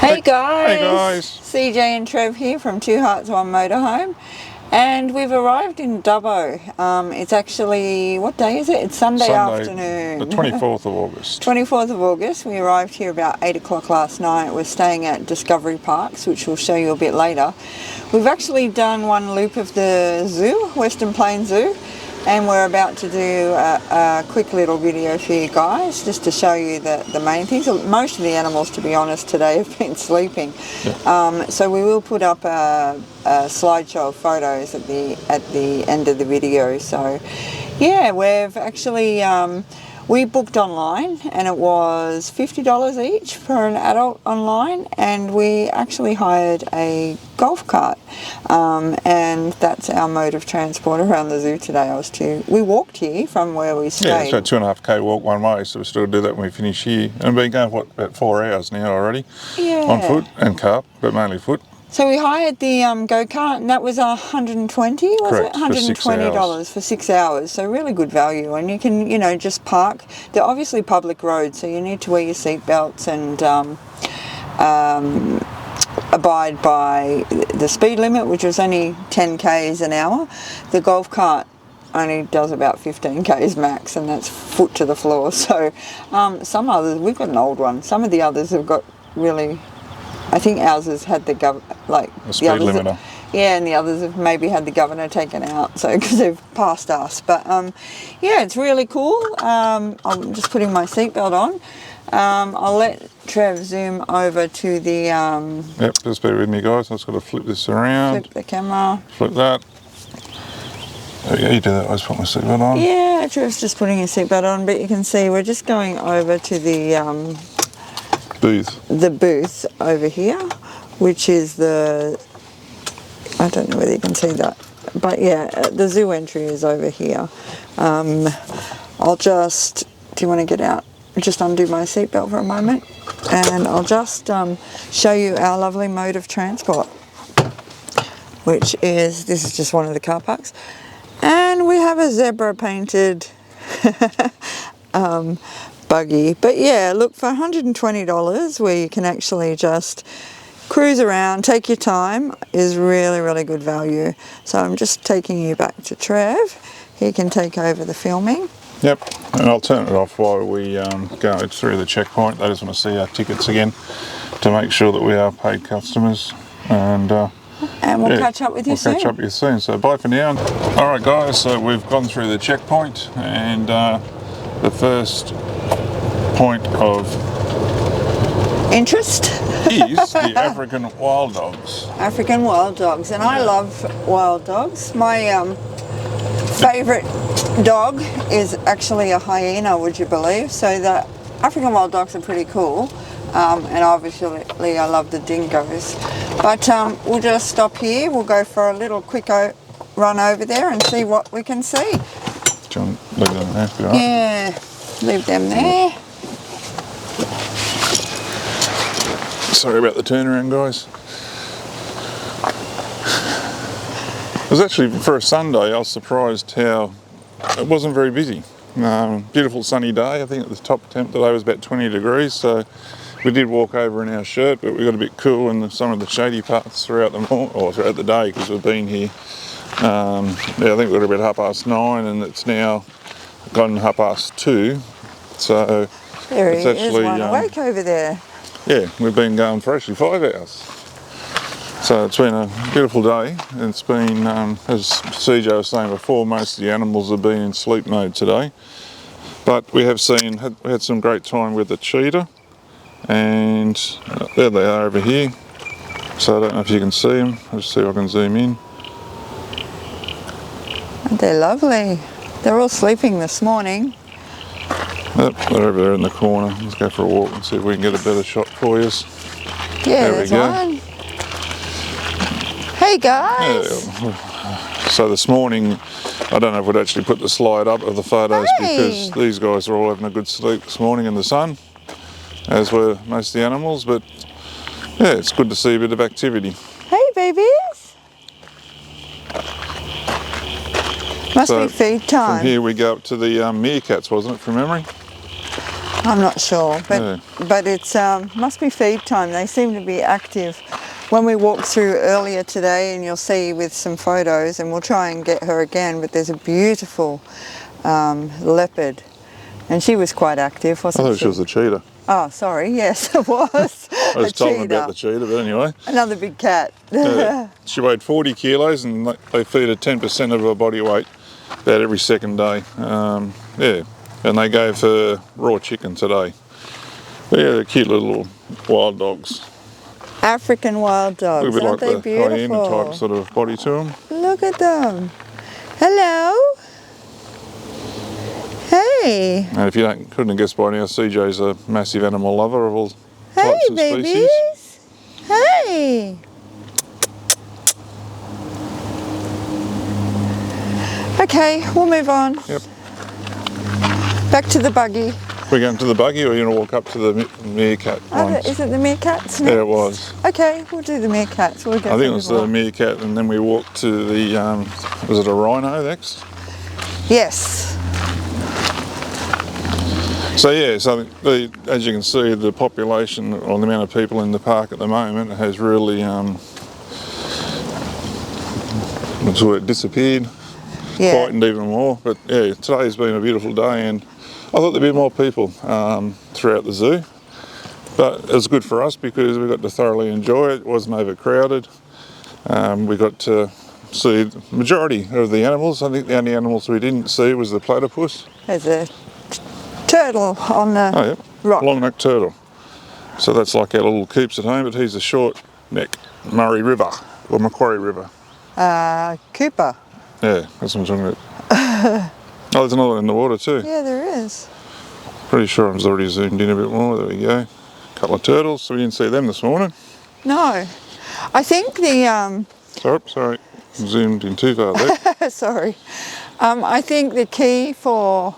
Hey guys! Hey guys! CJ and Trev here from Two Hearts One Motorhome, and we've arrived in Dubbo. It's actually, what day is it? It's Sunday afternoon. The 24th of August. 24th of August. We arrived here about 8 o'clock last night. We're staying at Discovery Parks, which we'll show you a bit later. We've actually done one loop of the zoo, Western Plains Zoo, and we're about to do a quick little video for you guys just to show you the main things. Most of the animals, to be honest, today have been sleeping. Yeah. So we will put up a slideshow of photos at the end of the video. So yeah, we've actually we booked online and it was $50 each for an adult online, and we actually hired a golf cart, and that's our mode of transport around the zoo today. We walked here from where we stayed. Yeah, it's about 2.5k walk one way, so we still do that when we finish here. And we've been going, what, about 4 hours now already? Yeah. On foot and cart, but mainly foot. So we hired the go-kart, and that was $120, was Correct, it? $120 for 6 hours. So really good value, and you can, you know, just park. They're obviously public roads, so you need to wear your seatbelts and abide by the speed limit, which was only 10 k's an hour. The golf cart only does about 15 k's max, and that's foot to the floor. So some others, we've got an old one. Some of the others have got really, I think ours has had the speed limiter. Yeah, and the others have maybe had the governor taken out, so because they've passed us. But yeah, it's really cool. I'm just putting my seatbelt on. I'll let Trev zoom over to the... Yep, just bear with me guys, I've just got to flip this around. Flip the camera. Flip that. There we go, you do that, I just put my seatbelt on. Yeah, Trev's just putting his seatbelt on, but you can see we're just going over to the... booth. The booth over here, which is the... I don't know whether you can see that, but yeah, the zoo entry is over here. I'll just... Do you want to get out? Just undo my seatbelt for a moment, and I'll just show you our lovely mode of transport, which is, this is just one of the car parks, and we have a zebra painted buggy. But yeah, look, for $120 where you can actually just cruise around, take your time, is really, really good value. So I'm just taking you back to Trev. He can take over the filming. Yep, and I'll turn it off while we go through the checkpoint. They just want to see our tickets again to make sure that we are paid customers. And we'll catch up with you soon. We'll catch up with you soon. So bye for now. All right, guys. So we've gone through the checkpoint, and the first point of interest is the African wild dogs. African wild dogs, and I love wild dogs. My favourite dog is actually a hyena, would you believe? So the African wild dogs are pretty cool, and obviously I love the dingoes. But we'll just stop here. We'll go for a little quick run over there and see what we can see. Do you want to leave them there? Right? Yeah, leave them there. Sorry about the turnaround, guys. It was actually, for a Sunday, I was surprised how it wasn't very busy. Beautiful sunny day. I think the top temp today was about 20 degrees, so we did walk over in our shirt, but we got a bit cool in some of the shady parts throughout throughout the day, because we've been here. Yeah, I think we got about 9:30, and it's now gone 2:30. So there it's he actually is, one awake over there. Yeah, we've been going for actually 5 hours. So it's been a beautiful day. It's been, as CJ was saying before, most of the animals have been in sleep mode today. But we have had some great time with the cheetah, and there they are over here. So I don't know if you can see them. I'll just see if I can zoom in. They're lovely. They're all sleeping this morning. Yep, they're over there in the corner. Let's go for a walk and see if we can get a better shot for you. Yeah, there we go. One. Hey guys! Yeah. So this morning, I don't know if we'd actually put the slide up of the photos, because these guys are all having a good sleep this morning in the sun, as were most of the animals. But yeah, it's good to see a bit of activity. Hey babies! Must be feed time. From here we go up to the meerkats, wasn't it, from memory? I'm not sure, but it's must be feed time. They seem to be active. When we walked through earlier today, and you'll see with some photos, and we'll try and get her again, but there's a beautiful leopard, and she was quite active, wasn't she? I thought she was a cheetah. Oh, sorry, yes, it was. I was told about the cheetah, but anyway. Another big cat. She weighed 40 kilos, and they feed her 10% of her body weight about every second day. Yeah, and they gave her raw chicken today. But yeah, they're cute little wild dogs. African wild dogs, A little bit aren't like they the beautiful? hyena type sort of body to them. Look at them. Hello. Hey. And if you couldn't have guessed by now, CJ's a massive animal lover of all Hey, types of babies. species. Hey. Okay, we'll move on. Yep. Back to the buggy. We're going to the buggy, or are you going to walk up to the meerkat ones? Is it the meerkats next? Yeah, it was. Okay, we'll do the meerkats. We'll go I think it was the meerkat, and then we walked to the, was it a rhino next? Yes. So yeah, so as you can see, the population or the amount of people in the park at the moment has really, what's the word, disappeared, quietened even more. But yeah, today's been a beautiful day, and I thought there'd be more people throughout the zoo. But it was good for us because we got to thoroughly enjoy it. It wasn't overcrowded. We got to see the majority of the animals. I think the only animals we didn't see was the platypus. There's a turtle on the rock. Long-necked turtle. So that's like our little Coops at home, but he's a short-neck Murray River, or Macquarie River. Cooper. Yeah, that's what I'm talking about. Oh, there's another one in the water too. Yeah, there is. Pretty sure I was already zoomed in a bit more. There we go. A couple of turtles, so we didn't see them this morning. No. I think the... Sorry, zoomed in too far there. Sorry. I think the key for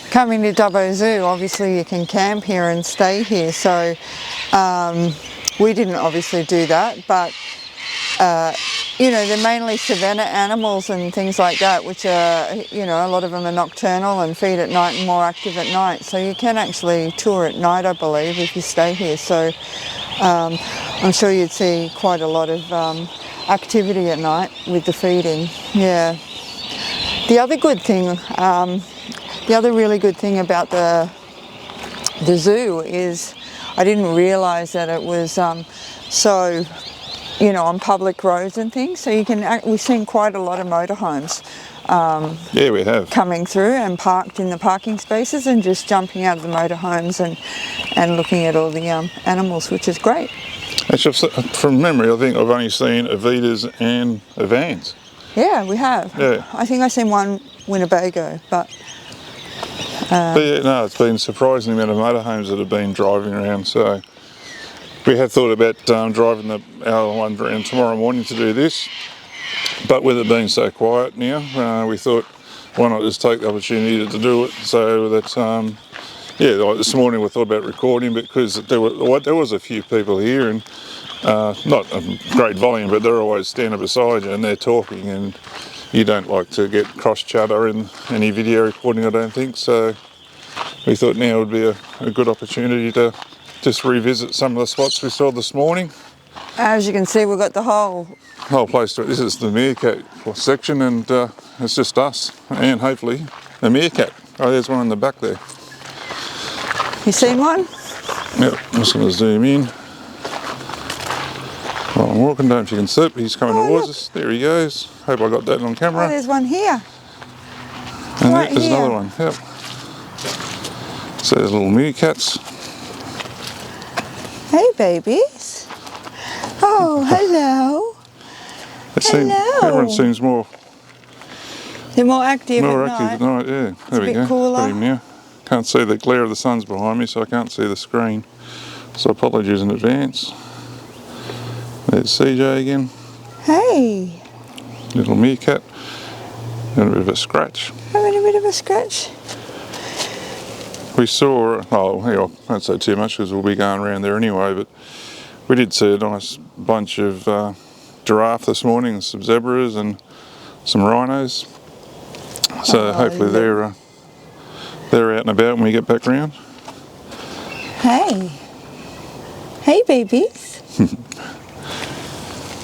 coming to Dubbo Zoo, obviously you can camp here and stay here, so we didn't obviously do that, but you know, they're mainly savanna animals and things like that, which are, you know, a lot of them are nocturnal and feed at night and more active at night, so you can actually tour at night, I believe, if you stay here. So I'm sure you'd see quite a lot of activity at night with the feeding. Yeah. The other good thing, the other really good thing about the zoo is I didn't realise that it was so, you know, on public roads and things. So you can, we've seen quite a lot of motorhomes. Yeah, we have. Coming through and parked in the parking spaces and just jumping out of the motorhomes and looking at all the animals, which is great. Actually, from memory, I think I've only seen Avitas and Vans. Yeah, we have. Yeah. I think I seen one Winnebago, but yeah, no, it's been surprising the amount of motorhomes that have been driving around. So we have thought about driving our one around tomorrow morning to do this, but with it being so quiet now, we thought why not just take the opportunity to do it. So that yeah, like this morning we thought about recording because there was a few people here, and not a great volume, but they're always standing beside you and they're talking, and you don't like to get cross chatter in any video recording, I don't think. So we thought now would be a good opportunity to just revisit some of the spots we saw this morning. As you can see, we've got the whole place to it. This is the meerkat section, and it's just us and hopefully a meerkat. Oh, there's one in the back there. You seen one? Yep, I'm just going to zoom in. Well, I'm walking, don't know if you can see it, but he's coming towards us. There he goes. Hope I got that on camera. Oh, there's one here. And right there's here. another one, yep. So there's little meerkats. Hey, babies. Oh, hello. Hello. Everyone seems more They're more active at night, yeah. There we go. Cooler. Got him now. Can't see the glare of the sun's behind me, so I can't see the screen. So apologies in advance. There's CJ again. Hey. Little meerkat. And a bit of a scratch. Having a bit of a scratch. We saw, oh, hang on, I won't say too much because we'll be going around there anyway, but we did see a nice bunch of giraffe this morning, and some zebras and some rhinos. So hopefully they're out and about when we get back round. Hey. Hey, babies.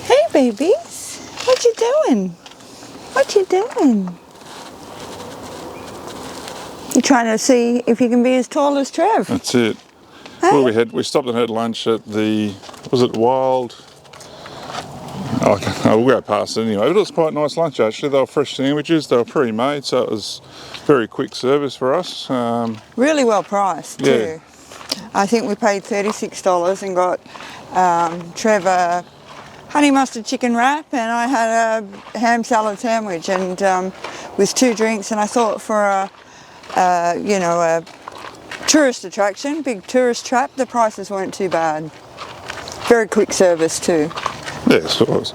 Hey, babies. What you doing? What you doing? You're trying to see if you can be as tall as Trev. That's it. Hey? Well, we stopped and had lunch at the, was it Wild? Oh, we'll go past it anyway. But it was quite a nice lunch actually. They were fresh sandwiches. They were pre-made, so it was very quick service for us. Really well priced too. I think we paid $36 and got Trevor honey mustard chicken wrap, and I had a ham salad sandwich, and with 2 drinks. And I thought for a tourist attraction, big tourist trap, the prices weren't too bad. Very quick service too. Yes, it was.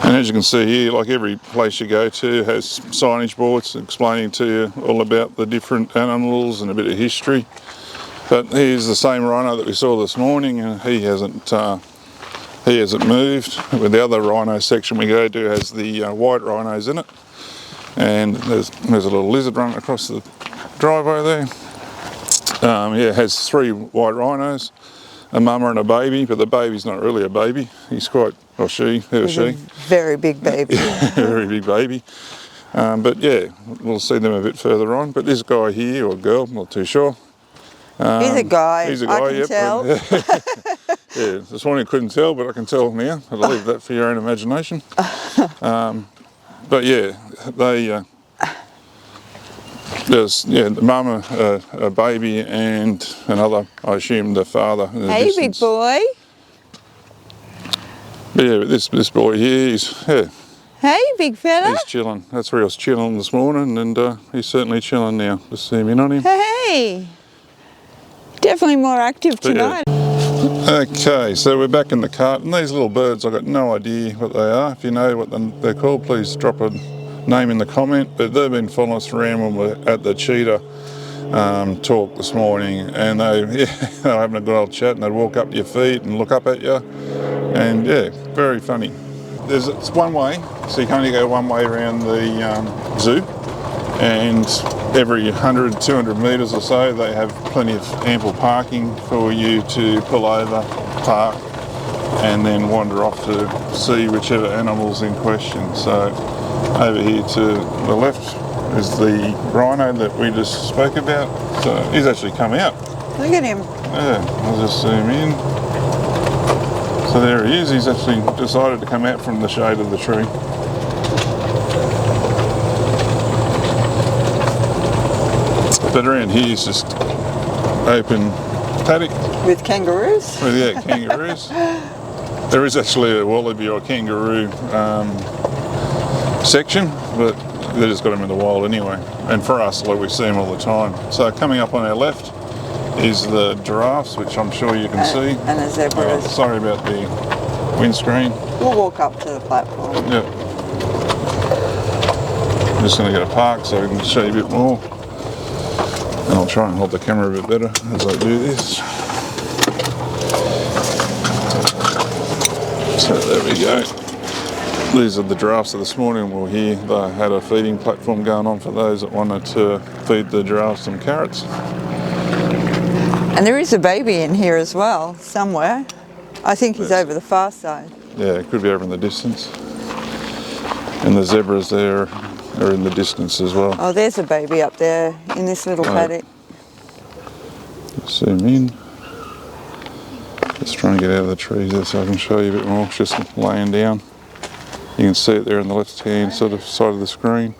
And as you can see here, like every place you go to has signage boards explaining to you all about the different animals and a bit of history. But here's the same rhino that we saw this morning, and he hasn't moved. With the other rhino section we go to has the white rhinos in it, and there's a little lizard running across the driveway there. It has 3 white rhinos, a mama and a baby, but the baby's not really a baby. He's quite, or she, he or she. Very big baby. Very big baby. But yeah, we'll see them a bit further on. But this guy here, or girl, not too sure. He's a guy. He's a guy, I can tell. Yeah, this morning I couldn't tell, but I can tell now. I'll leave that for your own imagination. But yeah, there's the mama, a baby, and another, I assume, the father. Hey, big boy. But yeah, this boy here, Hey, big fella. he's chilling. That's where he was chilling this morning, and he's certainly chilling now. Just zoom in on him. Hey. Definitely more active tonight. Okay, so we're back in the cart, and these little birds, I've got no idea what they are. If you know what they're called, please drop a name in the comment. But they've been following us around when we're at the cheetah talk this morning, and they were having a good old chat, and they'd walk up to your feet and look up at you, and yeah, very funny. It's one way, so you can only go one way around the zoo, and every 100, 200 metres or so they have plenty of ample parking for you to pull over, park, and then wander off to see whichever animal's in question. So over here to the left is the rhino that we just spoke about. So he's actually come out. Look at him. Yeah, I'll just zoom in. So there he is. He's actually decided to come out from the shade of the tree. But around here is just open paddock. With kangaroos? Well, yeah, kangaroos. There is actually a wallaby or kangaroo section, but they just got them in the wild anyway. And for us, like, we see them all the time. So coming up on our left is the giraffes, which I'm sure you can see. And the zebras. Sorry about the windscreen. We'll walk up to the platform. Yep. I'm just going to get a park so I can show you a bit more. And I'll try and hold the camera a bit better as I do this. So there we go. These are the giraffes of this morning. Well, here they had a feeding platform going on for those that wanted to feed the giraffes some carrots. And there is a baby in here as well, somewhere. I think he's over the far side. Yeah, it could be over in the distance. And the zebras there are in the distance as well. Oh, there's a baby up there in this little paddock. Zoom in. Just trying to get out of the trees there so I can show you a bit more. It's just laying down. You can see it there on the left-hand sort of side of the screen.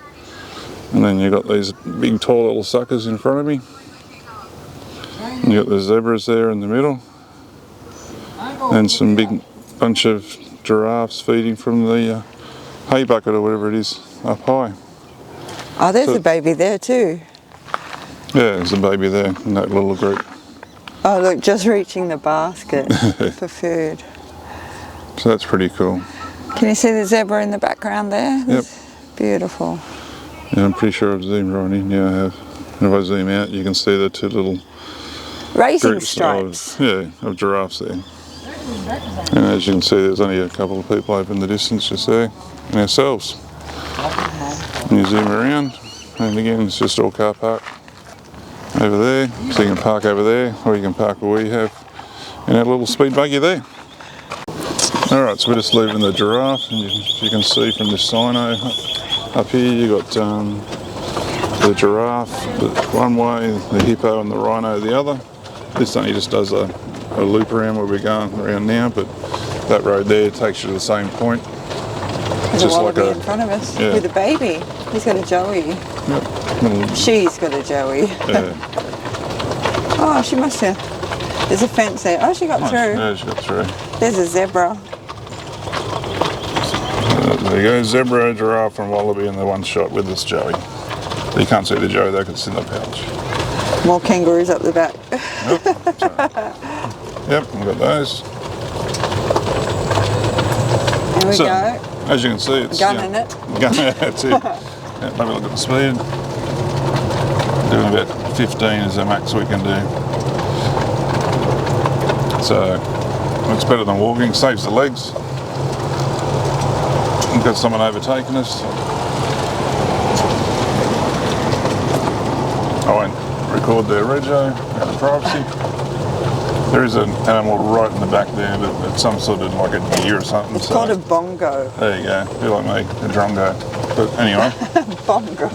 And then you've got these big tall little suckers in front of me. And you've got the zebras there in the middle. And some big bunch of giraffes feeding from the hay bucket or whatever it is up high. Oh, there's a baby there too. Yeah, there's a baby there in that little group. Oh, look, just reaching the basket for food. So that's pretty cool. Can you see the zebra in the background there? Yep. Beautiful. Yeah, I'm pretty sure I've zoomed right in. Yeah, I have. And if I zoom out, you can see the 2 little racing groups stripes. of giraffes there. And as you can see, there's only a couple of people over in the distance just there, and ourselves. And you zoom around, and again, it's just all car park. over there, so you can park over there, or you can park where we have in our little speed buggy there. Alright, so we're just leaving the giraffe, and you can see from this signo up here, you got the giraffe one way, the hippo and the rhino the other. This only just does a loop around where we're going around now, but that road there takes you to the same point. There's just a wallaby in front of us with a baby. He's got a joey. Yep. She's got a joey. Yeah. Oh, she must have. There's a fence there. Oh, she got through. Yeah, she got through. There's a zebra. There you go, zebra, giraffe and wallaby in the one shot with this joey. You can't see the joey though because it's in the pouch. More kangaroos up the back. Yep, we've got those. Here we go. As you can see, it's gunning it. Gunning it, that's it. Yeah, maybe look at the speed. Doing about 15 is the max we can do. So, looks better than walking, saves the legs. We've got someone overtaking us. I won't record their rego out of privacy. There is an animal right in the back there, but it's some sort of like a deer or something. It's called a bongo. There you go, feel like me, a drongo. But anyway. Bongo.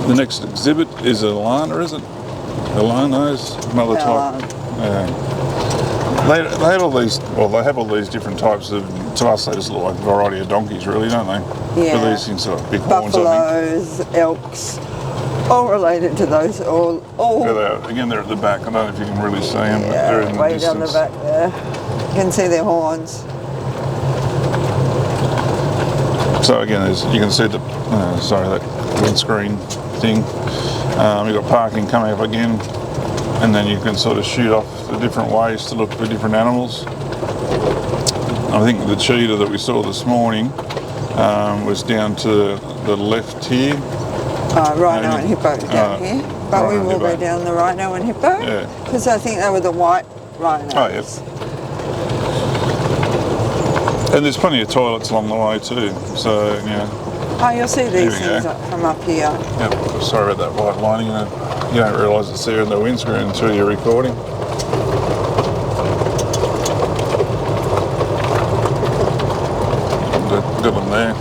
The next exhibit is a Lotta, is it? The Lotas, another type. They had all these, well, they have all these different types of, to us they just look like a variety of donkeys really, don't they? Yeah. But these things are big horns, buffaloes, elks, all related to those, all. There they are. Again, they're at the back. I don't know if you can really see them, but Yeah, they're in the way distance. down the back there. You can see their horns. So again, you can see the, that windscreen thing. You've got parking coming up again, and then you can sort of shoot off the different ways to look for different animals. I think the cheetah that we saw this morning was down to the left here. Rhino and hippo down here. But we will go down the rhino and hippo. Yeah. Because I think they were the white rhinos. Oh, yes. And there's plenty of toilets along the way too, so, you know. Oh, you'll see these things from up here. Yep, sorry about that white lining. You don't realise it's there in the windscreen until you're recording. Good one there.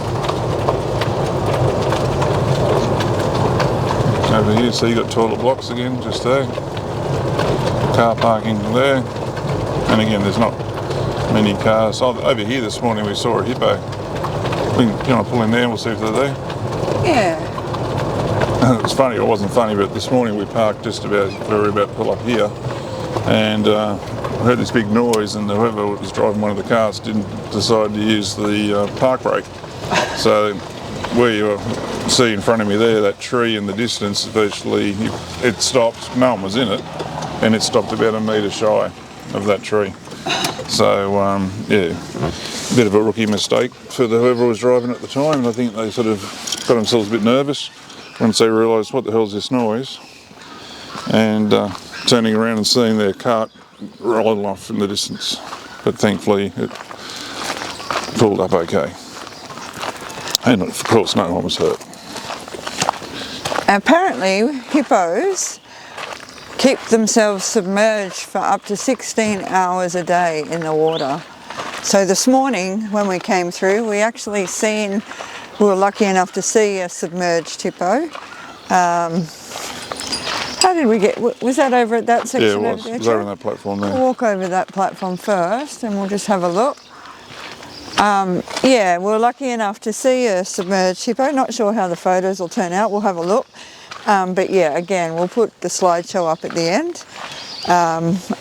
Over here, so you got toilet blocks again, just there. Car parking there. And again, there's not many cars. Oh, over here this morning we saw a hippo. You want to pull in there and we'll see if they're there? Yeah. It was funny, it wasn't funny, but this morning we parked just about, we were about to pull up here, and we heard this big noise, and whoever was driving one of the cars didn't decide to use the park brake. So where you see in front of me there, that tree in the distance, virtually it stopped, no one was in it, and it stopped about a metre shy of that tree. So yeah, a bit of a rookie mistake for whoever was driving at the time, and I think they sort of got themselves a bit nervous once they realised what the hell's this noise, and turning around and seeing their cart rolling off in the distance. But thankfully it pulled up okay. And of course no one was hurt. Apparently hippos keep themselves submerged for up to 16 hours a day in the water. So this morning when we came through, we actually we were lucky enough to see a submerged hippo. How did we get, was that over at that section? Yeah, it was. It was over on that platform there. We'll walk over that platform first and we'll just have a look. Yeah, we're lucky enough to see a submerged hippo. Not sure how the photos will turn out. We'll have a look. But yeah, again, we'll put the slideshow up at the end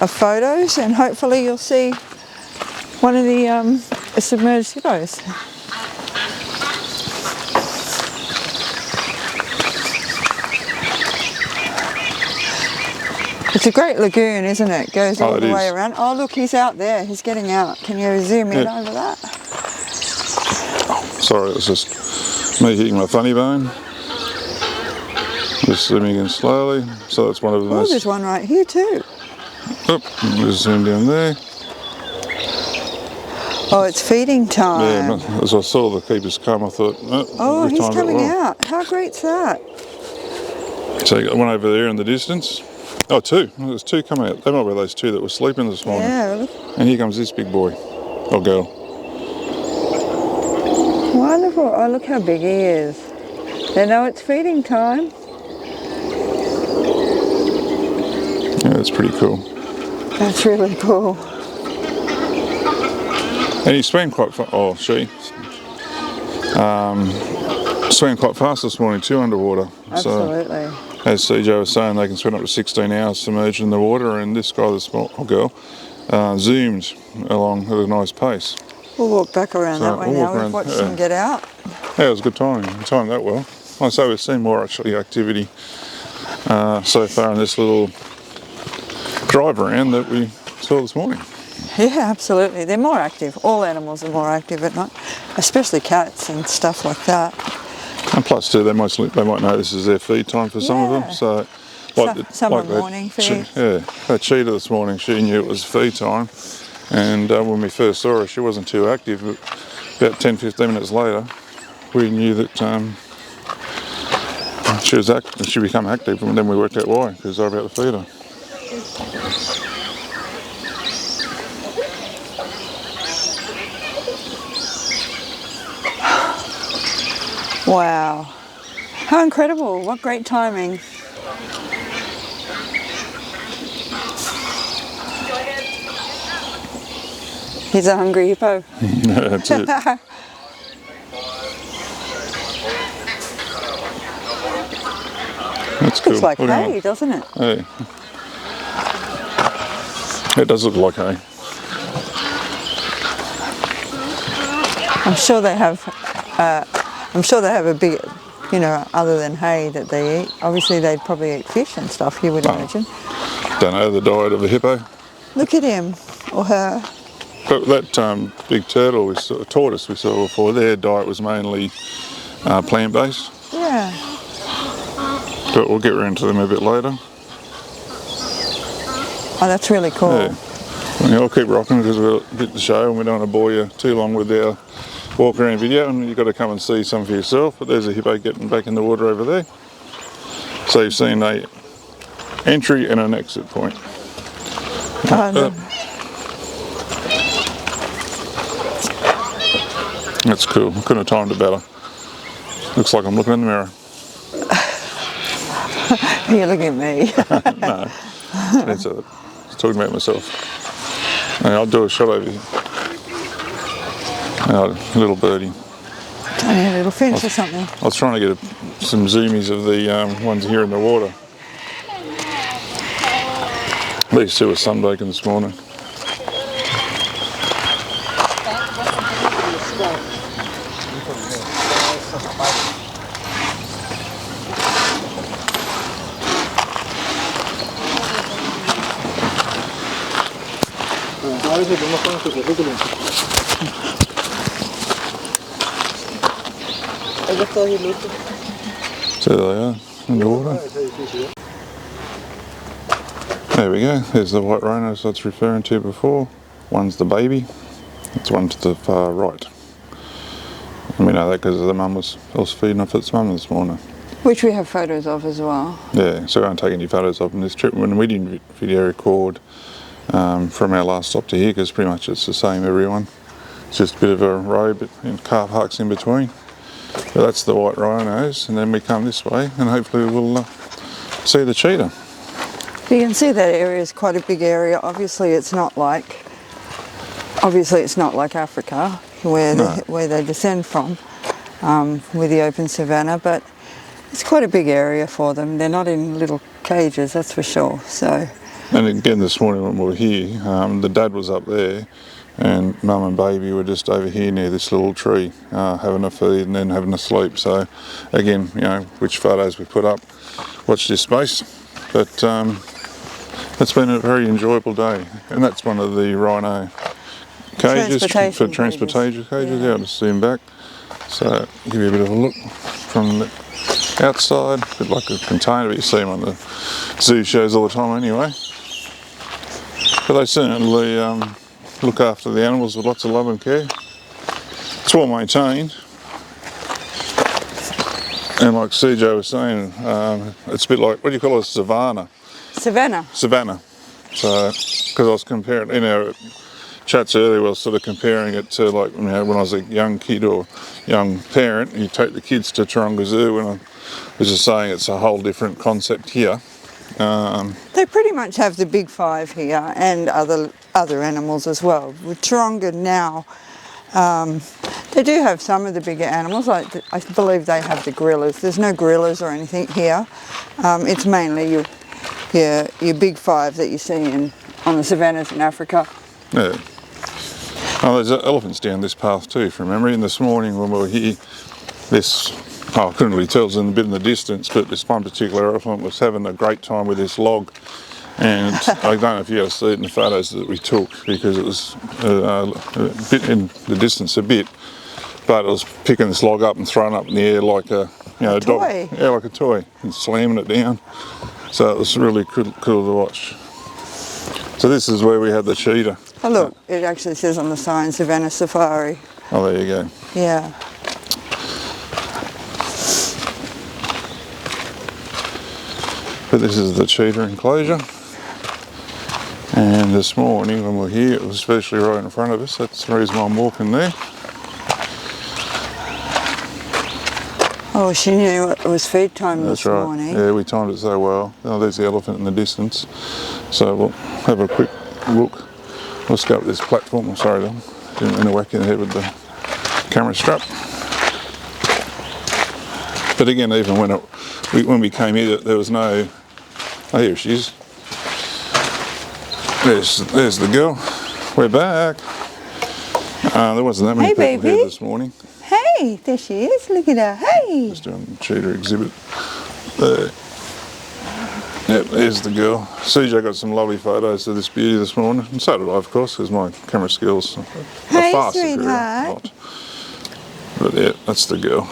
of photos, and hopefully you'll see one of the submerged hippos. It's a great lagoon, isn't it? It goes all the way around. Oh, look, he's out there. He's getting out. Can you zoom in over that? Sorry, it was just me hitting my funny bone. Just zooming in slowly. So that's one of them. Oh, there's one right here too. Oop, just zoom down there. Oh, it's feeding time. Yeah, as I saw the keepers come, I thought, oh, he's coming out. How great's that? So you got one over there in the distance. Oh, two. Well, there's two coming out. They might be those two that were sleeping this morning. Yeah, look. And here comes this big boy. Or girl. Wonderful. Oh, look how big he is. They know it's feeding time. Yeah, that's pretty cool. That's really cool. And he swam quite fast. Oh, she. Swam quite fast this morning too underwater. Absolutely. So, as CJ was saying, they can spend up to 16 hours submerged in the water, and this guy, this small girl, zoomed along at a nice pace. We'll walk back around that way now. We've watched them get out. Yeah, it was a good timing. We timed that well. Like I say, we've seen more actually activity so far in this little drive around that we saw this morning. Yeah, absolutely. They're more active. All animals are more active at night, especially cats and stuff like that. And plus too, they might know this is their feed time for some of them. So, some are morning feed. That cheetah this morning, she knew it was feed time. And when we first saw her, she wasn't too active. But about 10-15 minutes later, we knew that she became active, and then we worked out why, because they were about to feed her. Wow. How incredible. What great timing. He's a hungry hippo. That's it. That's cool. Looks like hay, doesn't it? Hey. It does look like hay. I'm sure they have a big, other than hay that they eat. Obviously they'd probably eat fish and stuff, you would imagine. Don't know the diet of a hippo. Look at him, or her. But that big tortoise we saw before, their diet was mainly plant-based. Yeah. But we'll get around to them a bit later. Oh, that's really cool. Yeah. I'll keep rocking because we'll hit the show and we don't want to bore you too long with our walk around video, and you've got to come and see some for yourself. But there's a hippo getting back in the water over there. So you've seen an entry and an exit point. That's cool. I couldn't have timed it better. Looks like I'm looking in the mirror. You're looking at me. No, I was talking about myself. And I'll do a shot over here. A little birdie. Tiny little finch or something. I was trying to get some zoomies of the ones here in the water. These two were sunbaking this morning. So there they are, in the water. There we go, there's the white rhinos I was referring to before. One's the baby, it's one to the far right. And we know that because the mum was feeding off its mum this morning. Which we have photos of as well. Yeah, so we won't take any photos of on this trip. When we didn't video record from our last stop to here, because pretty much it's the same everyone. It's just a bit of a road and car parks in between. But that's the white rhinos, and then we come this way and hopefully we'll see the cheetah. You can see that area is quite a big area. Obviously it's not like Africa where they descend from with the open savanna, but it's quite a big area for them. They're not in little cages, that's for sure. So. And again this morning when we were here, the dad was up there and mum and baby were just over here near this little tree having a feed and then having a sleep. So again, which photos we put up, watch this space. But it's been a very enjoyable day, and that's one of the rhino cages for transportation cages. Yeah, I'll just zoom back. So give you a bit of a look from the outside, a bit like a container, but you see them on the zoo shows all the time anyway. But they certainly look after the animals with lots of love and care. It's well maintained. And like CJ was saying, it's a bit like, what do you call it, savannah? Savannah. Savannah. So, because I was comparing, in our chats earlier, we were sort of comparing it to like, when I was a young kid or young parent, you take the kids to Taronga Zoo, and I was just saying it's a whole different concept here. They pretty much have the big five here and other animals as well. With Taronga now, they do have some of the bigger animals, like I believe they have the gorillas. There's no gorillas or anything here. It's mainly your big five that you see on the savannas in Africa. Yeah. Oh, there's elephants down this path too, from memory. And this morning when we were here, I couldn't really tell, it was a bit in the distance, but this one particular elephant was having a great time with this log. And I don't know if you guys see it in the photos that we took, because it was a bit in the distance a bit, but it was picking this log up and throwing it up in the air like a toy. Dog, yeah, like a toy, and slamming it down. So it was really cool to watch. So this is where we had the cheetah. Oh look, it actually says on the sign Savannah Safari. Oh, there you go. Yeah. But this is the cheetah enclosure. And this morning when we were here, it was especially right in front of us. That's the reason why I'm walking there. Oh, she knew it was feed time That's this right. morning. Yeah, we timed it so well. Oh, there's the elephant in the distance. So we'll have a quick look. Let's go up this platform. I'm sorry, Dom. Didn't mean to whack in the head with the camera strap. But again, even when we came here, there was no... Oh, here she is. There's the girl. We're back. There wasn't that many people here this morning. Hey, there she is. Look at her. Hey. Just doing the cheetah exhibit. There. Yep, there's the girl. CJ got some lovely photos of this beauty this morning, and so did I, of course, because my camera skills are far superior. Sweetheart. But yeah, that's the girl.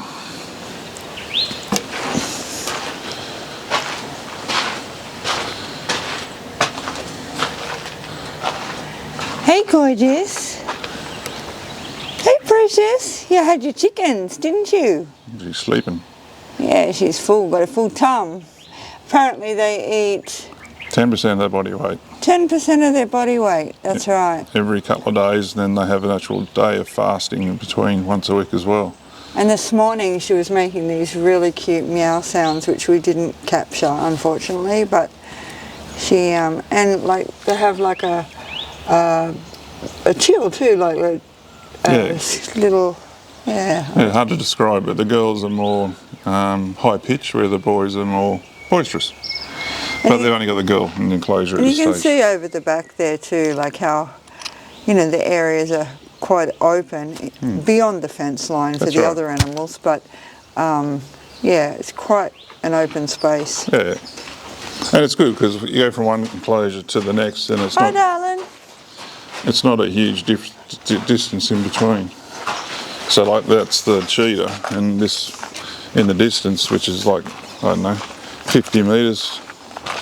Hey, gorgeous. Hey, precious. You had your chickens, didn't you? She's sleeping. Yeah, she's full, got a full tum. Apparently they eat 10% of their body weight. 10% of their body weight, that's right. Every couple of days, then they have an actual day of fasting in between once a week as well. And this morning she was making these really cute meow sounds, which we didn't capture, unfortunately, but she, and like, they have like a chill too, like little, yeah. Yeah, hard to describe, but the girls are more high pitched, where the boys are more boisterous. But they've only got the girl in the enclosure at this stage. And you can see over the back there too, like how, the areas are quite open beyond the fence line for the other animals, but yeah, it's quite an open space. Yeah, and it's good because you go from one enclosure to the next, and Hi, darling. It's not a huge distance in between. So like that's the cheetah, and this in the distance, which is like, I don't know, 50 metres,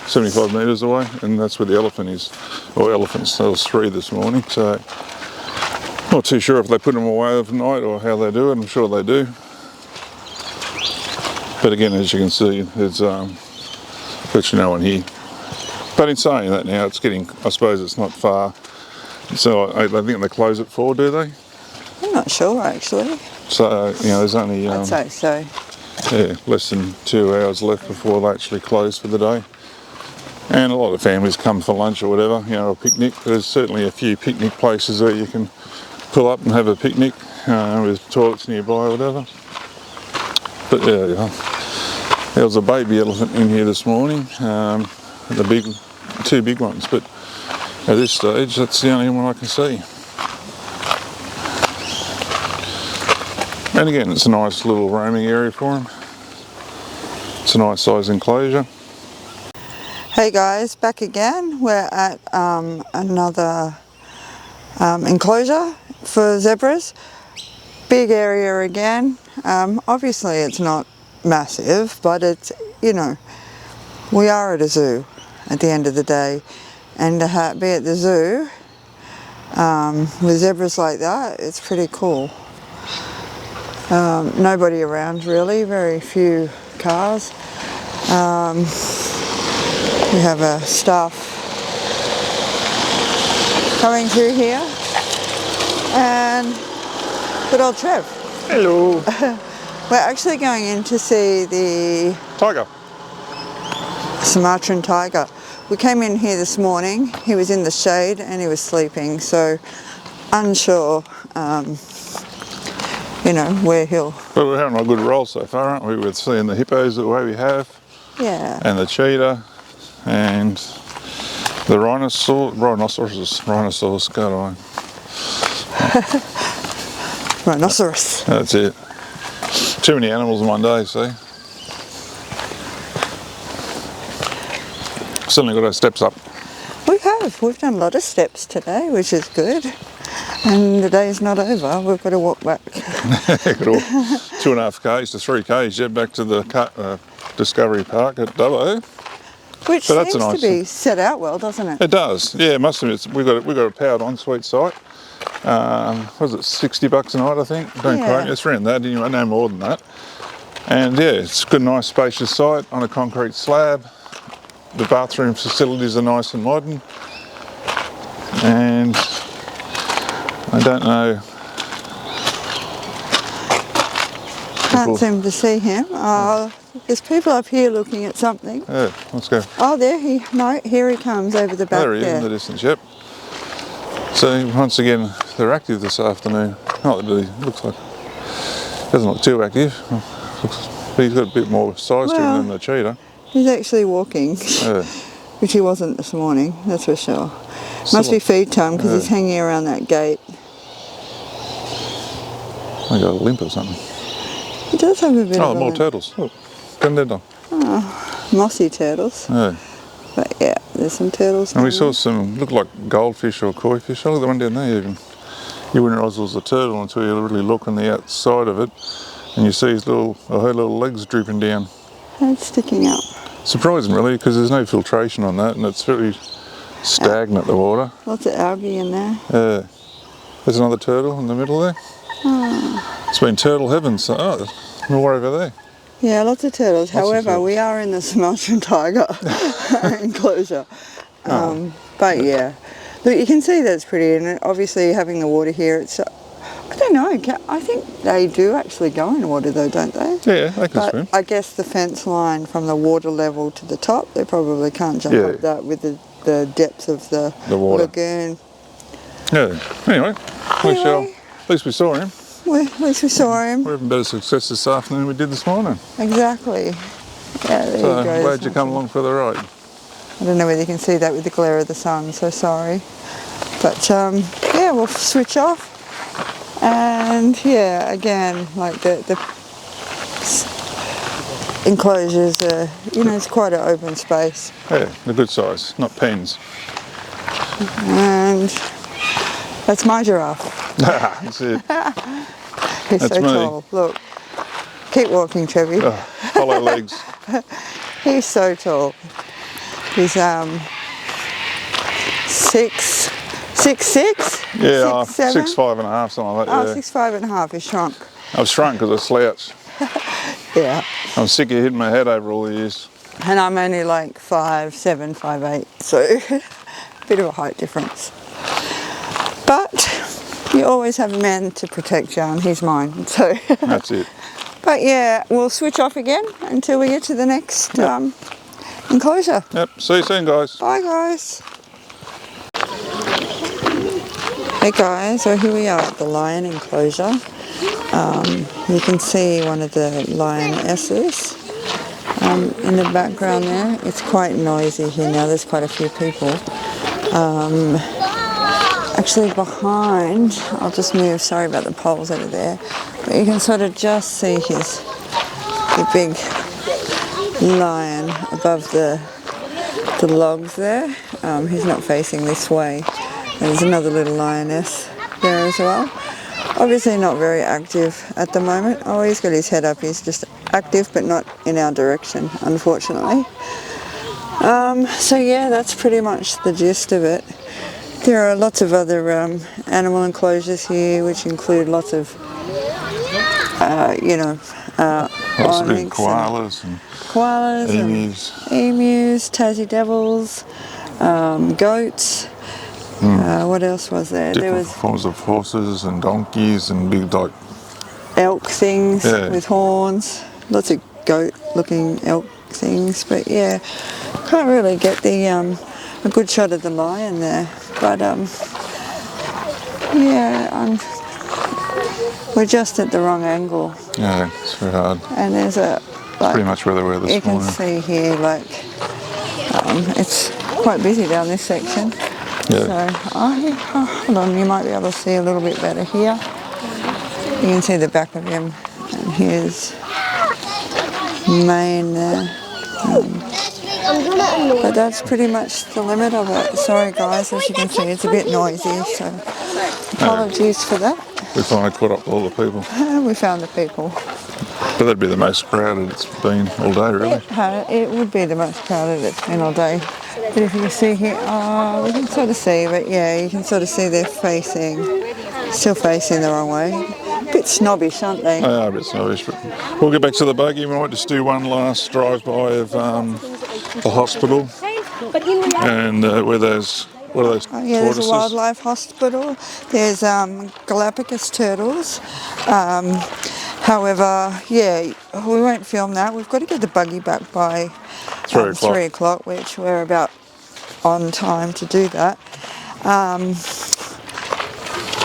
75 metres away, and that's where the elephant is, or elephants. There was 3 this morning, so not too sure if they put them away overnight or how they do it. I'm sure they do. But again, as you can see, there's virtually no one here. But in saying that now, it's getting, I suppose it's not far. So I think they close at 4, do they? I'm not sure actually. So, there's only I'd say so. Yeah, less than 2 hours left before they actually close for the day. And a lot of families come for lunch or whatever, or a picnic. There's certainly a few picnic places where you can pull up and have a picnic with toilets nearby or whatever. But yeah, there was a baby elephant in here this morning, the 2 big ones, but at this stage that's the only one I can see. And again, it's a nice little roaming area for them. It's a nice size enclosure. Hey guys, back again. We're at another enclosure for zebras. Big area again. Obviously it's not massive, but it's, we are at a zoo at the end of the day. And to be at the zoo with zebras like that, it's pretty cool. Nobody around really, very few cars. We have a staff coming through here, and good old Trev. Hello. We're actually going in to see the Tiger. Sumatran tiger. We came in here this morning, he was in the shade and he was sleeping, so unsure, you know, where he'll... But we're having a good roll so far, aren't we, with seeing the hippos the way we have, Yeah. and the cheetah, and the rhinoceros, God, Rhinoceros. that's it. Too many animals in one day, see? Suddenly got our steps up. We've done a lot of steps today, which is good. And the day's not over, we've got to walk back. Got all 2.5 k's to 3 k's, yeah, back to the Discovery Park at Dubbo. Which So that's seems a nice to be set out well, doesn't it? It does, yeah. It must have. We've got a powered ensuite site. What was it, $60 a night, I think? Don't quote me. It's around that. Anyway, no more than that. And yeah, it's a good, nice, spacious site on a concrete slab. The bathroom facilities are nice and modern. And I don't know. Can't seem to see him. Oh, there's people up here looking at something. Yeah, let's go. Oh, here he comes over the back There he is in the distance, yep. So once again, they're active this afternoon. Not that he looks like, doesn't look too active. He's got a bit more size to him than the cheetah. He's actually walking, which he wasn't this morning, that's for sure. Must be feed time because he's hanging around that gate. I got a limp or something. He does have a bit of a more limp. turtles. Look, come dead on. Oh, mossy turtles. Yeah. But yeah, there's some turtles. And we saw some, look like goldfish or koi fish. Oh, look, the one down there even. You wouldn't realise it was a turtle until you really look on the outside of it and you see his her little legs drooping down. It's sticking up. Surprising really, because there's no filtration on that and it's very stagnant, the water. Lots of algae in there. Yeah. There's another turtle in the middle there. Oh. It's been turtle heaven, so more over there. Yeah, lots of turtles. However, we are in the Sumatran tiger enclosure. But yeah, look, you can see that it's pretty, and obviously having the water here, it's, I don't know, I think they do actually go in water though, don't they? Yeah, they can swim. I guess the fence line from the water level to the top, they probably can't jump up that with the depth of the water. lagoon. Yeah, anyway, at least we saw him. At least we saw him. We're having better success this afternoon than we did this morning. Exactly. Yeah, there you go. Glad you come along for the ride. I don't know whether you can see that with the glare of the sun, so sorry. But yeah, we'll switch off. And yeah, again, like the enclosures are, you know, it's quite an open space. Yeah, a good size, not pens. And that's my giraffe. That's it. He's That's so me. tall. Look, keep walking, Trevi. Hollow legs. He's so tall. He's 6'6". Yeah, 6'7". 6'5.5", something like that. Oh, Yeah. 6'5.5". He's shrunk. I've shrunk because I slouched. Yeah. I'm sick of hitting my head over all the years. And I'm only like 5'7", 5'8", so a bit of a height difference. But you always have a man to protect you, and he's mine. So that's it. But yeah, we'll switch off again until we get to the next enclosure. Yep. See you soon, guys. Bye, guys. Hey guys, so here we are at the lion enclosure. You can see one of the lionesses in the background there. It's quite noisy here now, there's quite a few people. Actually behind, I'll just move, sorry about the poles over there, but you can sort of just see the big lion above the logs there. He's not facing this way. There's another little lioness there as well. Obviously not very active at the moment. Oh, he's got his head up. He's just active but not in our direction, unfortunately. So yeah, that's pretty much the gist of it. There are lots of other animal enclosures here which include lots of Lots of big koalas and emus. Emus, Tassie devils, goats. What else was there? Different There was forms of horses and donkeys and big like elk things with horns. Lots of goat-looking elk things, but yeah, can't really get a good shot of the lion there. But we're just at the wrong angle. Yeah, it's very hard. And there's Pretty much where they were this morning. You can see here, it's quite busy down this section. Yeah. So, hold on, you might be able to see a little bit better here. You can see the back of him, and here's mane there. But that's pretty much the limit of it. Sorry guys, as you can see, it's a bit noisy, so apologies for that. We finally caught up with all the people. We found the people. But that'd be the most crowded it's been all day, really. It would be the most crowded it's been all day. But if you see here, we can sort of see, but yeah, you can sort of see they're still facing the wrong way. A bit snobbish, aren't they? They are a bit snobbish, but we'll get back to the buggy. We might just do one last drive-by of the hospital and where those, what are those tortoises? There's a wildlife hospital. There's Galapagos turtles. However, we won't film that. We've got to get the buggy back by 3 o'clock, which we're about on time to do that.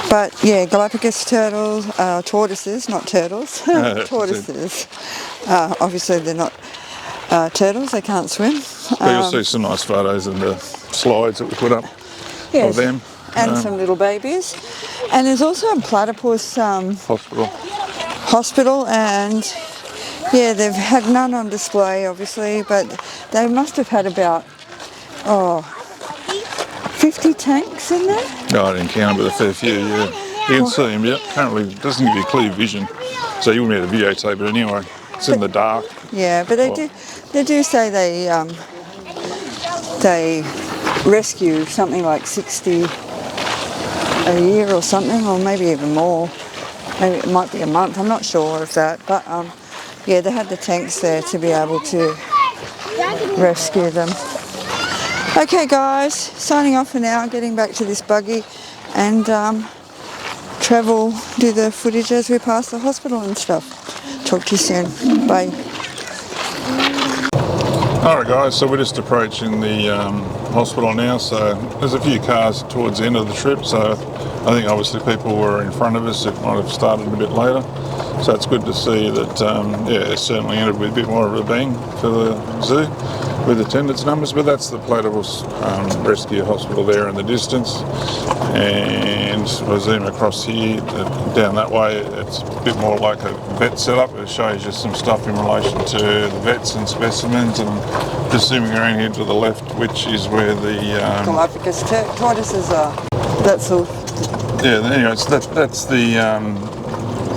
But yeah, Galapagos turtles, tortoises, not turtles, tortoises. Obviously they're not turtles, they can't swim. But you'll see some nice photos in the slides that we put up of them. And some little babies. And there's also a platypus hospital, and yeah, they've had none on display obviously, but they must have had about 50 tanks in there. No, I didn't count, but a fair few, yeah. You can see them, Apparently it doesn't give you clear vision, so you wouldn't be able to videotape it anyway. It's in the dark. Yeah, but they do say they rescue something like 60 a year or something, or maybe even more. Maybe it might be a month, I'm not sure of that, but they had the tanks there to be able to rescue them. Okay guys, signing off for now, getting back to this buggy and do the footage as we pass the hospital and stuff. Talk to you soon, bye. Alright guys, so we're just approaching the hospital now, so there's a few cars towards the end of the trip, so I think obviously people were in front of us. It might have started a bit later, so it's good to see that it certainly ended with a bit more of a bang for the zoo with attendance numbers. But that's the Platypus Rescue Hospital there in the distance, and we'll zoom across here down that way. It's a bit more like a vet setup. It shows you some stuff in relation to the vets and specimens, and just zooming around here to the left, which is where the Galapagos tortoises are. That's all. Yeah, anyway, that's the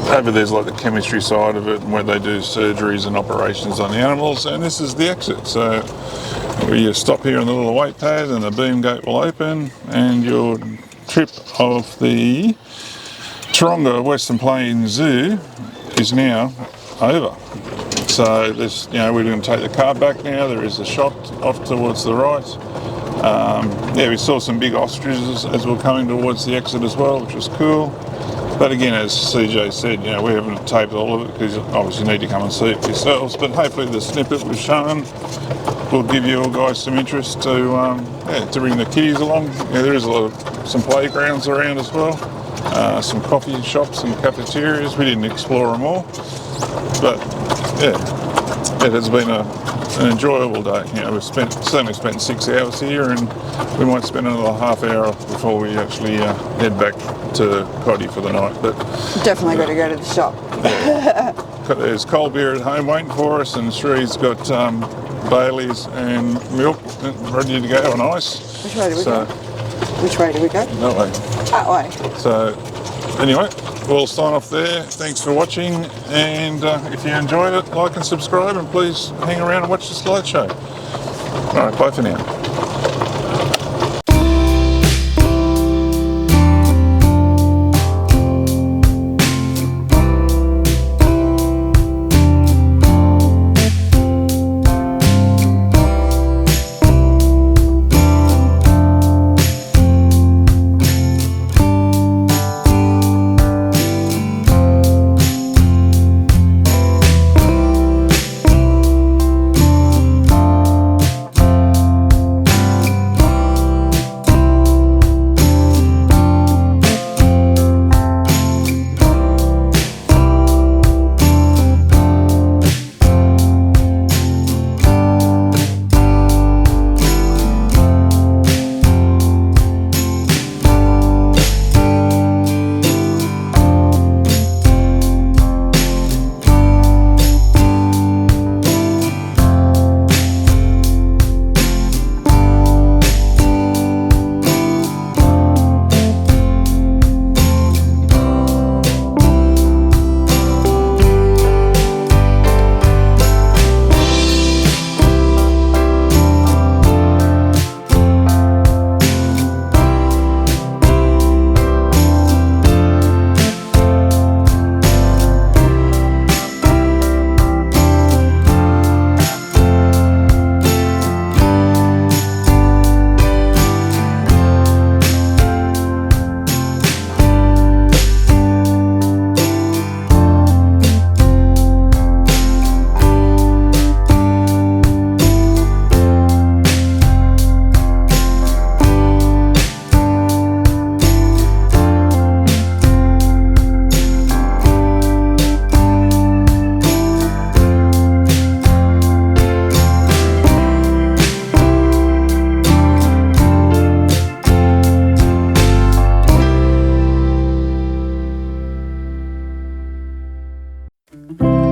over there's like the chemistry side of it, and where they do surgeries and operations on the animals, and this is the exit. So you stop here on the little wait pad and the beam gate will open, and your trip of the Taronga Western Plains Zoo is now over. So this, we're going to take the car back now. There is a shop off towards the right. We saw some big ostriches as we're coming towards the exit as well, which was cool. But again, as CJ said, we haven't taped all of it because obviously you need to come and see it for yourselves. But hopefully the snippet we've shown will give you all guys some interest to bring the kiddies along. There is some playgrounds around as well, some coffee shops and cafeterias. We didn't explore them all, but it has been an enjoyable day. We've certainly spent 6 hours here, and we might spend another half hour before we actually head back to Coddy for the night. But definitely got to go to the shop. There's cold beer at home waiting for us, and Shree's got Baileys and milk ready to go on ice. Which way do we go? Which way do we go? That way. That way. So anyway, we'll sign off there. Thanks for watching, and if you enjoyed it, like and subscribe, and please hang around and watch the slideshow. Alright, bye for now. bye.